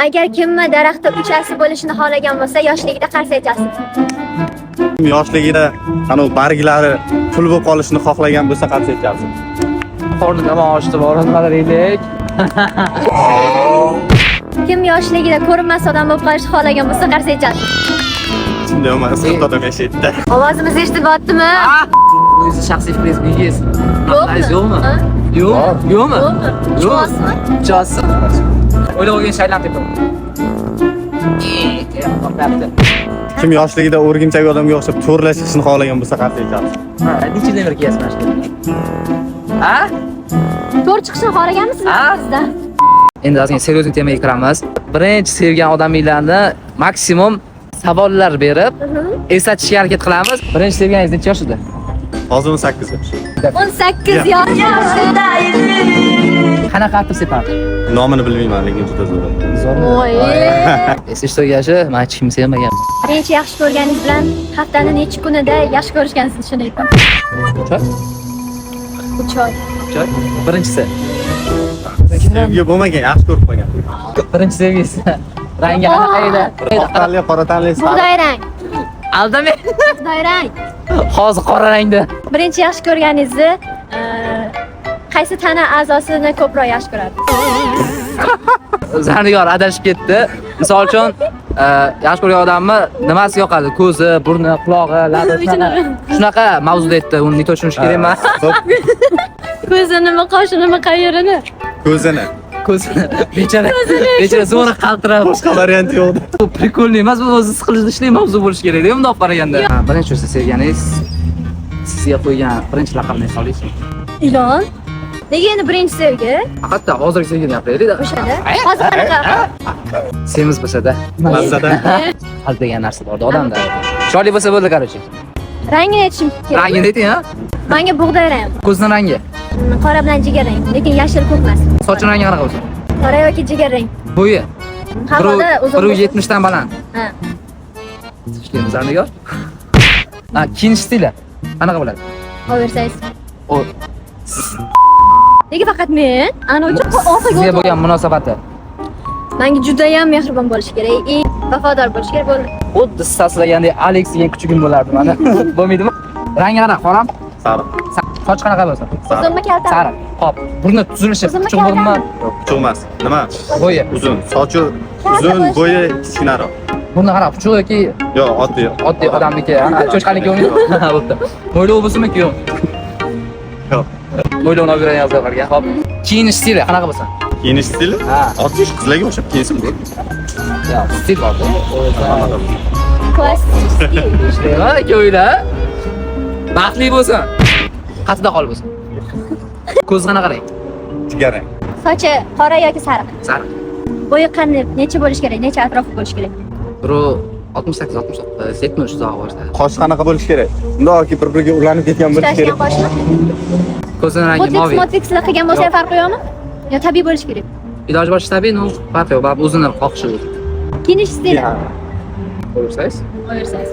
Agar kimni daraxtda uchasi bo'lishini xohlagan bo'lsa, yoshligida qarsa aytasiz. Yoshligida anu barglari pul bo'lib qolishini xohlagan bo'lsa qarsa aytasiz. Qornida maoshni bor nimalar edik. Kim yoshligida ko'rinmas odam bo'lib qolishni xohlagan bo'lsa, qarsa aytasiz. Nima sirtda odam yashaydi. Ovozimiz eshitilyaptimi? O'zingiz shaxsiy fikringiz yo'qmi? Yo'q. Yo'qmi? Yo'qmi? Josi. O'ylab olgan shaylan deb Kim yoshligida o'rgimchak odamga o'xshab to'rlashishni xohlagan bo'lsa qarsa aytasiz. necha lemir kiyasiz mana shu. Ha? To'r chiqishni xohlaganmisiz sizda? Endi ozgina seriozli temaga kiramiz. Birinchi sevgan odaminglarni maksimum savollar berib, eslatishga harakat qilamiz. Birinchi sevganingiz necha yoshida? Hozir 18 yosh. 18 yosh. Qanaqa qilib separdi? Nomini bilmayman, lekin juda zo'r. Voy. Esish to'gashi, men hech kimni sevmagan. Birinchi yaxshi ko'rganingiz bilan haftani necha kunida yaxshi ko'rishgansiz shuni ayting. Choy? 3 oy. Choy. Birinchisi. Sevgi bo'lmagan, yaxshi ko'rib qo'ygan. Birinchi sevgisi. Rangi qanaqa edi? Oq tanli, qora tanli. Bug'doy rang. Aldame. Bug'doy rang. Hozir qora rangda. Birinchi yaxshi ko'rganingizni qaysi tana a'zosini ko'proq yaxshi ko'radi? Zarniyor adashib ketdi. Misol uchun, yaxshi ko'rgan odamni nimasi yoqadi? Ko'zi, burni, qulog'i, labi, shunaqa mavzuda aytdi. Uni tushunish kerak emas. Ko'zini, qoshini, qayerini? Ko'zini. Ko'zini. Bechara zo'ra qaltirab. Boshqa varianti yo'q. Bu prikolniy emas, bu o'zi siqilishli mavzu bo'lishi kerak-da, bundoq qaraganda. Birinchi o'zi sevganingiz sizga qo'ygan birinchi laqabni eslolingizmi? Ilon. Nega endi birinchi sevgi? Hatta hozirgi sevgini gapiraylik-da. O'shada. Hozir qanaqa? Semiz bo'lsa-da. Mazzada. Hal degan narsa bor-da odamda. Chiroyli bo'lsa bo'ldi, qarochi. Rangini aytishim kerak. Rangini ayting, ha? Menga bug'doy rang. Ko'zning rangi. Qora bilan jigar rang, lekin yashil ko'p emas. Sochning rangi qanaqa bo'lsa? Qora yoki jigar rang. Bo'yi. Havoda uzun. 170 dan baland. Ha. Ishlaymiz Zarniyor. Ha, kiyinish stili qanaqa bo'ladi? Oversize. O Nega faqat men? Ana uchun orqaga sizga bo'lgan munosabati. Menga juda ham mehribon bo'lish kerak, vafodor bo'lish kerak bo'ldi. Xuddi tashlagandek Alex degan kuchugim bo'lardi mana. Bo'lmaydimi? Rangi qanaqa? Qorami? Sariq. Soch qanaqa bo'lsa? Uzunmi kaltami? Sariq. Hop, burni tuzilishi Uzunmi, kuchuk burunmi? Yo'q, kuchuk emas. Nima? Bo'yi. Uzun. Sochi uzun, bo'yi kichkinaroq. Burni qarab, kuchuk yoki Yo'q, oddiy. oddiy odamniki, cho'chqaniki o'ymaydi. Bo'pti. Mo'ylov bo'lsinmi, yo'q? Yo'q. Mo'ylovni olib yurgan yozganlarga. Hop. Kiyinish stili qanaqa bo'lsa? Kiyinish stili? Ha. Oddiy qizlarga o'xshab kiyinsin bu. Ya, stil bor-da. Klassik stil. Ishlayman, ikkovinglar. Baxtli bo'lsin. Qatida qol bo'lsin. Ko'z qanaqa rang? Jigar rang. Sochi qora yoki sariq? Sariq. Bo'yi qanday, necha bo'lish kerak, necha atrofli bo'lish kerak? 68, 69, 70 uzoq bo'lsa. Qosh qanaqa bo'lishi kerak? Bundoqki bir-biriga ulanib ketgan bo'lishi Tutashgan kerak. qoshmi? Ko'zning rangi moviy. Motvixlar qilgan bo'lsa farqi yo'qmi? Yo tabiiy bo'lish kerak. Iloji boricha tabiiy, no, farqi yo'q. Baribir o'zini xohishi. Kiyinish stili. Ko'rsangiz? Oversize.